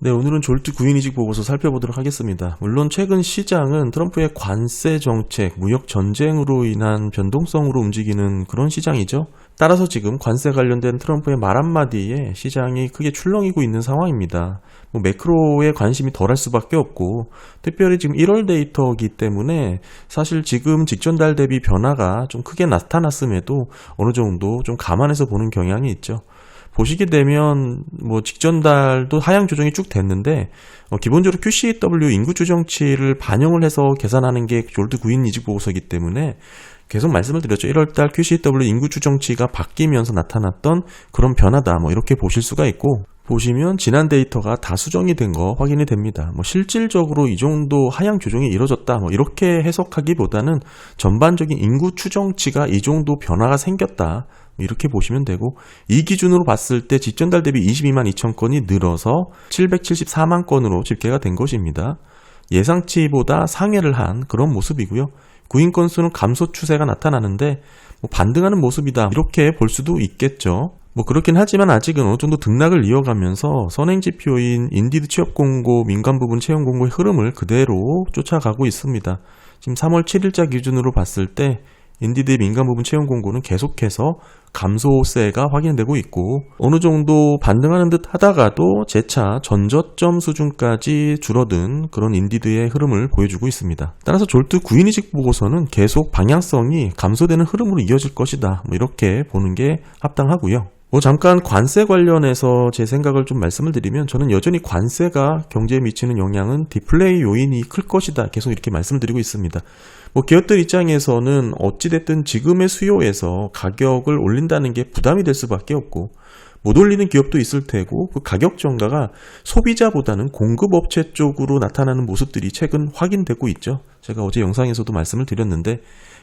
네, 오늘은 졸트 구인이직 보고서 살펴보도록 하겠습니다. 물론 최근 시장은 트럼프의 관세 정책, 무역 전쟁으로 인한 변동성으로 움직이는 그런 시장이죠. 따라서 지금 관세 관련된 트럼프의 말 한마디에 시장이 크게 출렁이고 있는 상황입니다. 매크로에 관심이 덜할 수밖에 없고, 특별히 지금 1월 데이터이기 때문에 사실 지금 직전 달 대비 변화가 좀 크게 나타났음에도 어느 정도 좀 감안해서 보는 경향이 있죠. 보시게 되면 직전 달도 하향 조정이 쭉 됐는데 기본적으로 QCW 인구 추정치를 반영을 해서 계산하는 게 졸트 구인 이직 보고서이기 때문에 계속 말씀을 드렸죠. 1월달 QCW 인구 추정치가 바뀌면서 나타났던 그런 변화다. 이렇게 보실 수가 있고, 보시면 지난 데이터가 다 수정이 된 거 확인이 됩니다. 실질적으로 이 정도 하향 조정이 이루어졌다. 이렇게 해석하기보다는 전반적인 인구 추정치가 이 정도 변화가 생겼다. 이렇게 보시면 되고, 이 기준으로 봤을 때 직전 달 대비 22만 2천 건이 늘어서 774만 건으로 집계가 된 것입니다. 예상치보다 상회를 한 그런 모습이고요. 구인 건수는 감소 추세가 나타나는데 반등하는 모습이다. 이렇게 볼 수도 있겠죠. 그렇긴 하지만 아직은 어느 정도 등락을 이어가면서 선행지표인 인디드 취업공고, 민간부문 채용공고의 흐름을 그대로 쫓아가고 있습니다. 지금 3월 7일자 기준으로 봤을 때 인디드의 민간부문 채용공고는 계속해서 감소세가 확인되고 있고, 어느 정도 반등하는 듯 하다가도 재차 전저점 수준까지 줄어든 그런 인디드의 흐름을 보여주고 있습니다. 따라서 졸트 구인이직 보고서는 계속 방향성이 감소되는 흐름으로 이어질 것이다. 이렇게 보는 게 합당하고요. 잠깐 관세 관련해서 제 생각을 좀 말씀을 드리면, 저는 여전히 관세가 경제에 미치는 영향은 디플레이 요인이 클 것이다. 계속 이렇게 말씀을 드리고 있습니다. 기업들 입장에서는 어찌됐든 지금의 수요에서 가격을 올린다는 게 부담이 될 수밖에 없고, 못 올리는 기업도 있을 테고, 그 가격 전가가 소비자보다는 공급업체 쪽으로 나타나는 모습들이 최근 확인되고 있죠. 제가 어제 영상에서도 말씀을 드렸는데,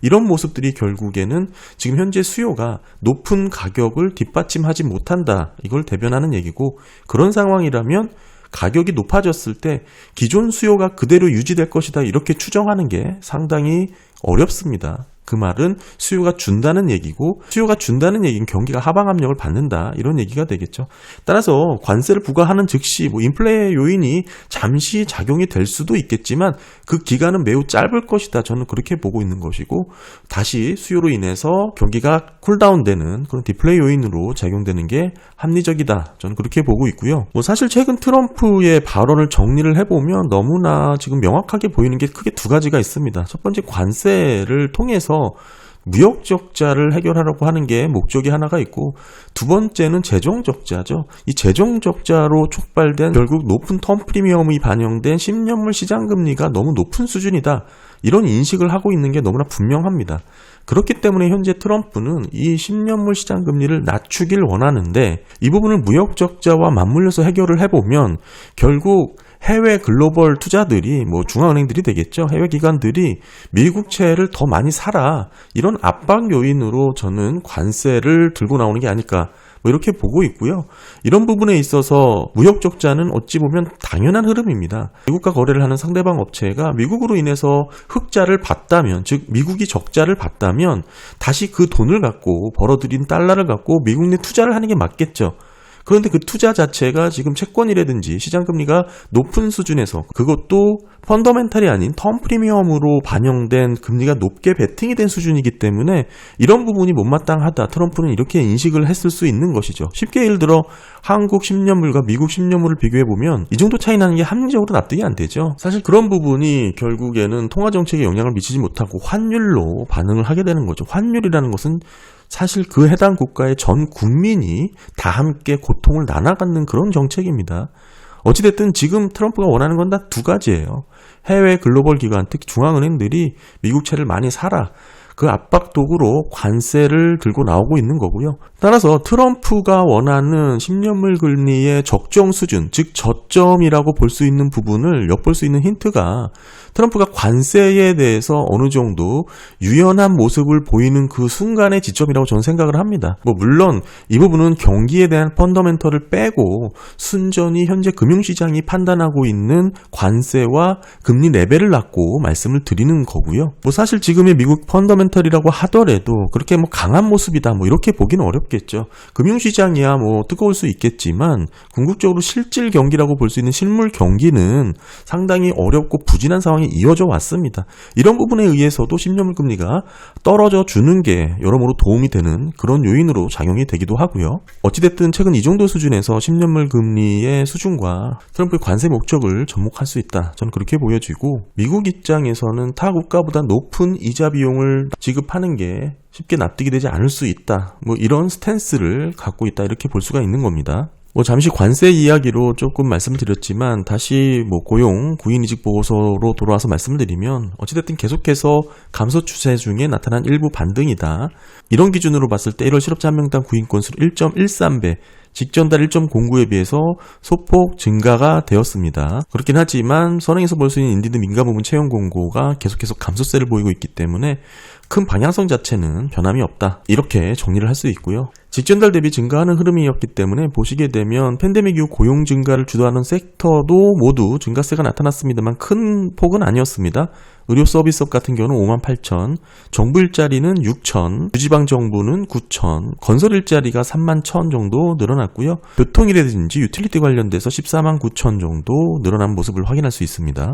이런 모습들이 결국에는 지금 현재 수요가 높은 가격을 뒷받침하지 못한다. 이걸 대변하는 얘기고, 그런 상황이라면 가격이 높아졌을 때 기존 수요가 그대로 유지될 것이다. 이렇게 추정하는 게 상당히 어렵습니다. 그 말은 수요가 준다는 얘기고, 수요가 준다는 얘기는 경기가 하방 압력을 받는다, 이런 얘기가 되겠죠. 따라서 관세를 부과하는 즉시 인플레 요인이 잠시 작용이 될 수도 있겠지만 그 기간은 매우 짧을 것이다. 저는 그렇게 보고 있는 것이고, 다시 수요로 인해서 경기가 쿨다운되는 그런 디플레이 요인으로 작용되는 게 합리적이다. 저는 그렇게 보고 있고요. 사실 최근 트럼프의 발언을 정리를 해보면 너무나 지금 명확하게 보이는 게 크게 두 가지가 있습니다. 첫 번째, 관세를 통해서 무역 적자를 해결하려고 하는 게 목적이 하나가 있고, 두 번째는 재정 적자죠. 이 재정 적자로 촉발된 결국 높은 텀 프리미엄이 반영된 10년물 시장 금리가 너무 높은 수준이다. 이런 인식을 하고 있는 게 너무나 분명합니다. 그렇기 때문에 현재 트럼프는 이 10년물 시장 금리를 낮추길 원하는데, 이 부분을 무역 적자와 맞물려서 해결을 해보면 결국 해외 글로벌 투자들이, 중앙은행들이 되겠죠. 해외 기관들이 미국채를 더 많이 사라. 이런 압박 요인으로 저는 관세를 들고 나오는 게 아닐까. 이렇게 보고 있고요. 이런 부분에 있어서 무역 적자는 어찌 보면 당연한 흐름입니다. 미국과 거래를 하는 상대방 업체가 미국으로 인해서 흑자를 봤다면, 즉 미국이 적자를 봤다면 다시 그 돈을 갖고, 벌어들인 달러를 갖고 미국 내 투자를 하는 게 맞겠죠. 그런데 그 투자 자체가 지금 채권이라든지 시장금리가 높은 수준에서, 그것도 펀더멘탈이 아닌 텀 프리미엄으로 반영된 금리가 높게 베팅이 된 수준이기 때문에 이런 부분이 못마땅하다. 트럼프는 이렇게 인식을 했을 수 있는 것이죠. 쉽게 예를 들어 한국 10년물과 미국 10년물을 비교해보면 이 정도 차이 나는 게 합리적으로 납득이 안 되죠. 사실 그런 부분이 결국에는 통화정책에 영향을 미치지 못하고 환율로 반응을 하게 되는 거죠. 환율이라는 것은 사실 그 해당 국가의 전 국민이 다 함께 고통을 나눠 갖는 그런 정책입니다. 어찌됐든 지금 트럼프가 원하는 건 다 두 가지예요. 해외 글로벌 기관, 특히 중앙은행들이 미국채를 많이 사라. 그 압박독으로 관세를 들고 나오고 있는 거고요. 따라서 트럼프가 원하는 10년물 금리의 적정 수준, 즉 저점이라고 볼 수 있는 부분을 엿볼 수 있는 힌트가 트럼프가 관세에 대해서 어느 정도 유연한 모습을 보이는 그 순간의 지점이라고 저는 생각을 합니다. 물론 이 부분은 경기에 대한 펀더멘털을 빼고 순전히 현재 금융시장이 판단하고 있는 관세와 금리 레벨을 갖고 말씀을 드리는 거고요. 사실 지금의 미국 펀더멘털 펀더멘털이라고 하더라도 그렇게 뭐 강한 모습이다 뭐 이렇게 보기는 어렵겠죠. 금융시장이야 뭐 뜨거울 수 있겠지만 궁극적으로 실질 경기라고 볼 수 있는 실물 경기는 상당히 어렵고 부진한 상황이 이어져 왔습니다. 이런 부분에 의해서도 10년물 금리가 떨어져 주는 게 여러모로 도움이 되는 그런 요인으로 작용이 되기도 하고요. 어찌됐든 최근 이 정도 수준에서 10년물 금리의 수준과 트럼프의 관세 목적을 접목할 수 있다. 저는 그렇게 보여지고, 미국 입장에서는 타 국가보다 높은 이자 비용을 지급하는 게 쉽게 납득이 되지 않을 수 있다. 뭐 이런 스탠스를 갖고 있다. 이렇게 볼 수가 있는 겁니다. 잠시 관세 이야기로 조금 말씀을 드렸지만 다시 고용, 구인이직 보고서로 돌아와서 말씀을 드리면 어찌됐든 계속해서 감소 추세 중에 나타난 일부 반등이다. 이런 기준으로 봤을 때 1월 실업자 한 명당 구인 건수를 1.13배, 직전달 1.09에 비해서 소폭 증가가 되었습니다. 그렇긴 하지만 선행에서 볼 수 있는 인디드 민간 부문 채용 공고가 계속해서 감소세를 보이고 있기 때문에 큰 방향성 자체는 변함이 없다. 이렇게 정리를 할 수 있고요. 직전달 대비 증가하는 흐름이었기 때문에 보시게 되면 팬데믹 이후 고용 증가를 주도하는 섹터도 모두 증가세가 나타났습니다만 큰 폭은 아니었습니다. 의료 서비스업 같은 경우는 58,000, 정부 일자리는 6,000, 유지방정부는 9,000, 건설 일자리가 31,000 정도 늘어났고요. 교통이라든지 유틸리티 관련돼서 149,000 정도 늘어난 모습을 확인할 수 있습니다.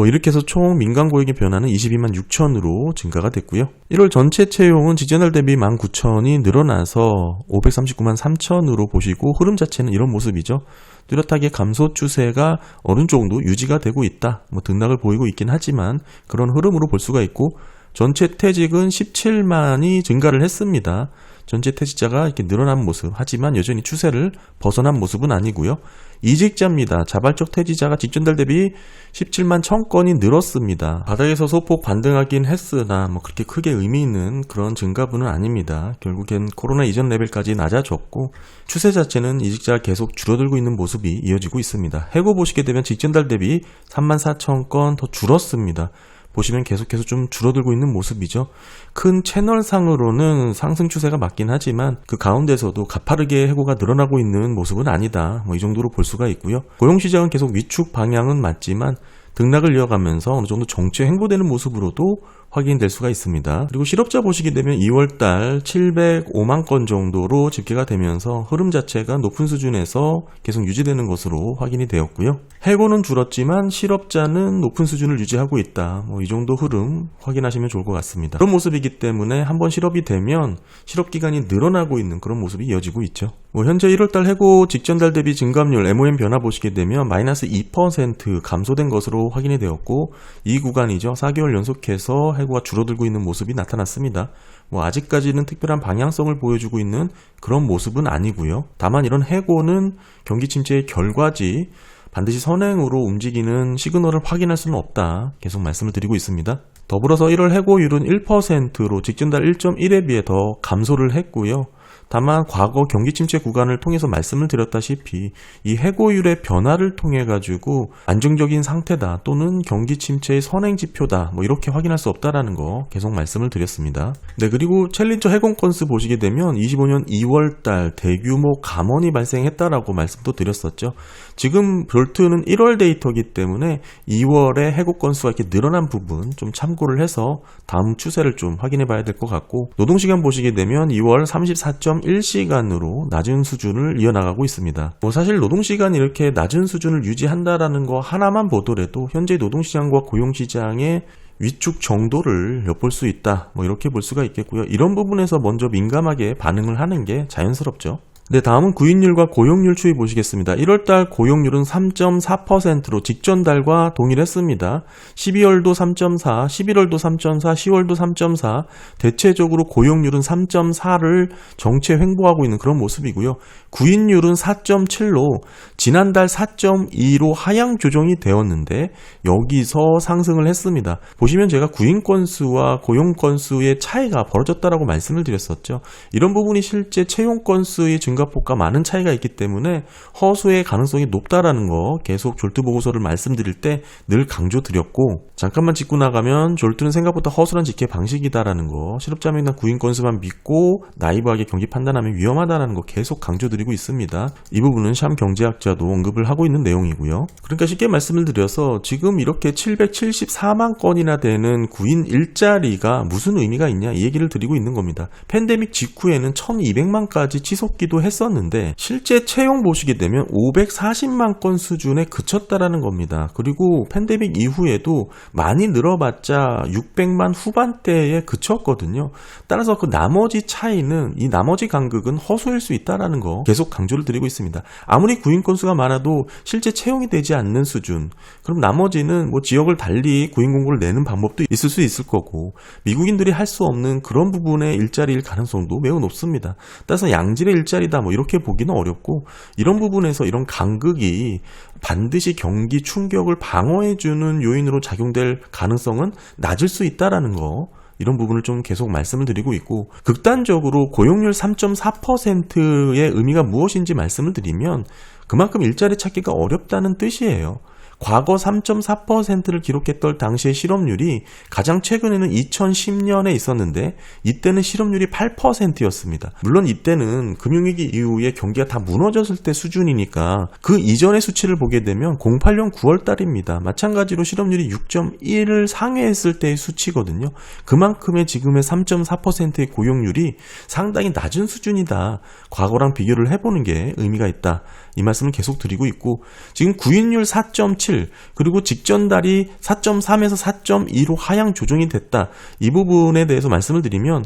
이렇게 해서 총 민간 고용의 변화는 226,000으로 증가가 됐고요. 1월 전체 채용은 직전달 대비 19,000이 늘어나서 539만 3천으로 보시고 흐름 자체는 이런 모습이죠. 뚜렷하게 감소 추세가 어느 정도 유지가 되고 있다. 등락을 보이고 있긴 하지만 그런 흐름으로 볼 수가 있고, 전체 퇴직은 17만이 증가를 했습니다. 전체 퇴직자가 이렇게 늘어난 모습, 하지만 여전히 추세를 벗어난 모습은 아니고요. 이직자입니다. 자발적 퇴직자가 직전달 대비 17만 1000건이 늘었습니다. 바닥에서 소폭 반등하긴 했으나 그렇게 크게 의미 있는 그런 증가분은 아닙니다. 결국엔 코로나 이전 레벨까지 낮아졌고 추세 자체는 이직자가 계속 줄어들고 있는 모습이 이어지고 있습니다. 해고 보시게 되면 직전달 대비 34,000건 더 줄었습니다. 보시면 계속해서 좀 줄어들고 있는 모습이죠. 큰 채널상으로는 상승 추세가 맞긴 하지만 그 가운데서도 가파르게 해고가 늘어나고 있는 모습은 아니다. 이 정도로 볼 수가 있고요. 고용시장은 계속 위축 방향은 맞지만 등락을 이어가면서 어느 정도 정체 횡보되는 모습으로도 확인될 수가 있습니다. 그리고 실업자 보시게 되면 2월달 705만 건 정도로 집계가 되면서 흐름 자체가 높은 수준에서 계속 유지되는 것으로 확인이 되었고요. 해고는 줄었지만 실업자는 높은 수준을 유지하고 있다. 이 정도 흐름 확인하시면 좋을 것 같습니다. 그런 모습이기 때문에 한번 실업이 되면 실업기간이 늘어나고 있는 그런 모습이 이어지고 있죠. 현재 1월달 해고 직전달 대비 증감률 MOM 변화 보시게 되면 마이너스 2% 감소된 것으로 확인이 되었고, 이 구간이죠. 4개월 연속해서 해고가 줄어들고 있는 모습이 나타났습니다. 아직까지는 특별한 방향성을 보여주고 있는 그런 모습은 아니고요. 다만 이런 해고는 경기 침체의 결과지 반드시 선행으로 움직이는 시그널을 확인할 수는 없다. 계속 말씀을 드리고 있습니다. 더불어서 1월 해고율은 1%로 직전달 1.1에 비해 더 감소를 했고요. 다만 과거 경기 침체 구간을 통해서 말씀을 드렸다시피 이 해고율의 변화를 통해 가지고 안정적인 상태다 또는 경기 침체의 선행 지표다 이렇게 확인할 수 없다라는 거 계속 말씀을 드렸습니다. 네, 그리고 챌린저 해공 건수 보시게 되면 25년 2월달 대규모 감원이 발생했다라고 말씀도 드렸었죠. 지금 볼트는 1월 데이터이기 때문에 2월에 해고 건수가 이렇게 늘어난 부분 좀 참고를 해서 다음 추세를 좀 확인해 봐야 될 것 같고, 노동시간 보시게 되면 2월 34.1시간으로 낮은 수준을 이어나가고 있습니다. 사실 노동시간이 이렇게 낮은 수준을 유지한다라는 거 하나만 보더라도 현재 노동시장과 고용시장의 위축 정도를 엿볼 수 있다. 이렇게 볼 수가 있겠고요. 이런 부분에서 먼저 민감하게 반응을 하는 게 자연스럽죠. 네, 다음은 구인율과 고용률 추이 보시겠습니다. 1월달 고용률은 3.4%로 직전달과 동일했습니다. 12월도 3.4, 11월도 3.4, 10월도 3.4, 대체적으로 고용률은 3.4를 정체 횡보하고 있는 그런 모습이고요. 구인율은 4.7로 지난달 4.2로 하향 조정이 되었는데 여기서 상승을 했습니다. 보시면 제가 구인 건수와 고용 건수의 차이가 벌어졌다라고 말씀을 드렸었죠. 이런 부분이 실제 채용 건수의 증가 증가폭과 많은 차이가 있기 때문에 허수의 가능성이 높다라는 거 계속 졸트 보고서를 말씀드릴 때 늘 강조드렸고, 잠깐만 짚고 나가면 졸트는 생각보다 허술한 직계 방식이다라는 거, 실업자명이나 구인 건수만 믿고 나이브하게 경기 판단하면 위험하다라는 거 계속 강조드리고 있습니다. 이 부분은 샴 경제학자도 언급을 하고 있는 내용이고요. 그러니까 쉽게 말씀을 드려서 지금 이렇게 774만 건이나 되는 구인 일자리가 무슨 의미가 있냐 이 얘기를 드리고 있는 겁니다. 팬데믹 직후에는 1200만까지 치솟기도 했었는데 실제 채용 보시게 되면 540만 건 수준에 그쳤다라는 겁니다. 그리고 팬데믹 이후에도 많이 늘어봤자 600만 후반대에 그쳤거든요. 따라서 그 나머지 차이는, 이 나머지 간극은 허수일 수 있다라는 거 계속 강조를 드리고 있습니다. 아무리 구인 건수가 많아도 실제 채용이 되지 않는 수준, 그럼 나머지는 뭐 지역을 달리 구인 공고를 내는 방법도 있을 수 있을 거고, 미국인들이 할 수 없는 그런 부분의 일자리일 가능성도 매우 높습니다. 따라서 양질의 일자리다 뭐 이렇게 보기는 어렵고, 이런 부분에서 이런 간극이 반드시 경기 충격을 방어해주는 요인으로 작용될 가능성은 낮을 수 있다라는 거, 이런 부분을 좀 계속 말씀을 드리고 있고, 극단적으로 고용률 3.4%의 의미가 무엇인지 말씀을 드리면 그만큼 일자리 찾기가 어렵다는 뜻이에요. 과거 3.4%를 기록했던 당시의 실업률이 가장 최근에는 2010년에 있었는데 이때는 실업률이 8%였습니다. 물론 이때는 금융위기 이후에 경기가 다 무너졌을 때 수준이니까 그 이전의 수치를 보게 되면 08년 9월달입니다. 마찬가지로 실업률이 6.1을 상회했을 때의 수치거든요. 그만큼의 지금의 3.4%의 고용률이 상당히 낮은 수준이다. 과거랑 비교를 해보는 게 의미가 있다. 이 말씀을 계속 드리고 있고, 지금 구인율 4.7 그리고 직전 달이 4.3에서 4.2로 하향 조정이 됐다. 이 부분에 대해서 말씀을 드리면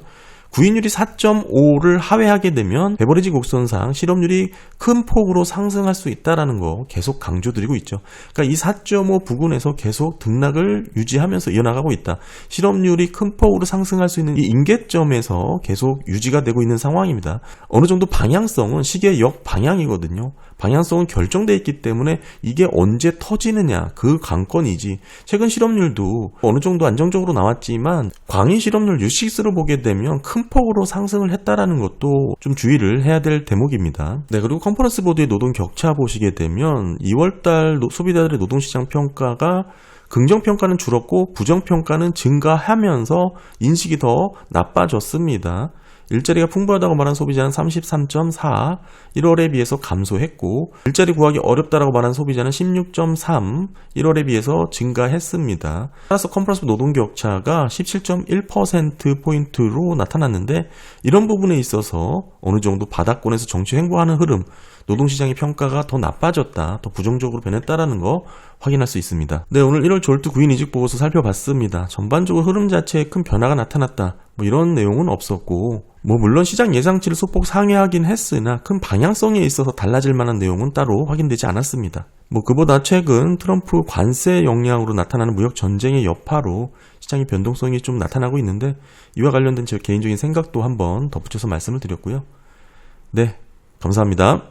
구인율이 4.5를 하회하게 되면 베버리지 곡선상 실업률이 큰 폭으로 상승할 수 있다는 거 계속 강조드리고 있죠. 그러니까 이 4.5 부근에서 계속 등락을 유지하면서 이어나가고 있다. 실업률이 큰 폭으로 상승할 수 있는 이 임계점에서 계속 유지가 되고 있는 상황입니다. 어느 정도 방향성은 시계의 역방향이거든요. 방향성은 결정되어 있기 때문에 이게 언제 터지느냐 그 관건이지, 최근 실업률도 어느 정도 안정적으로 나왔지만 광인 실업률 U6를 보게 되면 큰 폭으로 상승을 했다라는 것도 좀 주의를 해야 될 대목입니다. 네, 그리고 컨퍼런스 보드의 노동 격차 보시게 되면 2월달 소비자들의 노동시장 평가가 긍정평가는 줄었고 부정평가는 증가하면서 인식이 더 나빠졌습니다. 일자리가 풍부하다고 말한 소비자는 33.4, 1월에 비해서 감소했고, 일자리 구하기 어렵다라고 말한 소비자는 16.3, 1월에 비해서 증가했습니다. 따라서 컨퍼런스 노동 격차가 17.1%포인트로 나타났는데, 이런 부분에 있어서 어느 정도 바닥권에서 정치 횡보하는 흐름, 노동시장의 평가가 더 나빠졌다, 더 부정적으로 변했다라는 거 확인할 수 있습니다. 네, 오늘 1월 졸트 구인 이직 보고서 살펴봤습니다. 전반적으로 흐름 자체에 큰 변화가 나타났다, 뭐 이런 내용은 없었고, 뭐 물론 시장 예상치를 소폭 상회하긴 했으나 큰 방향성에 있어서 달라질 만한 내용은 따로 확인되지 않았습니다. 뭐 그보다 최근 트럼프 관세 영향으로 나타나는 무역 전쟁의 여파로 시장의 변동성이 좀 나타나고 있는데, 이와 관련된 제 개인적인 생각도 한번 덧붙여서 말씀을 드렸고요. 네, 감사합니다.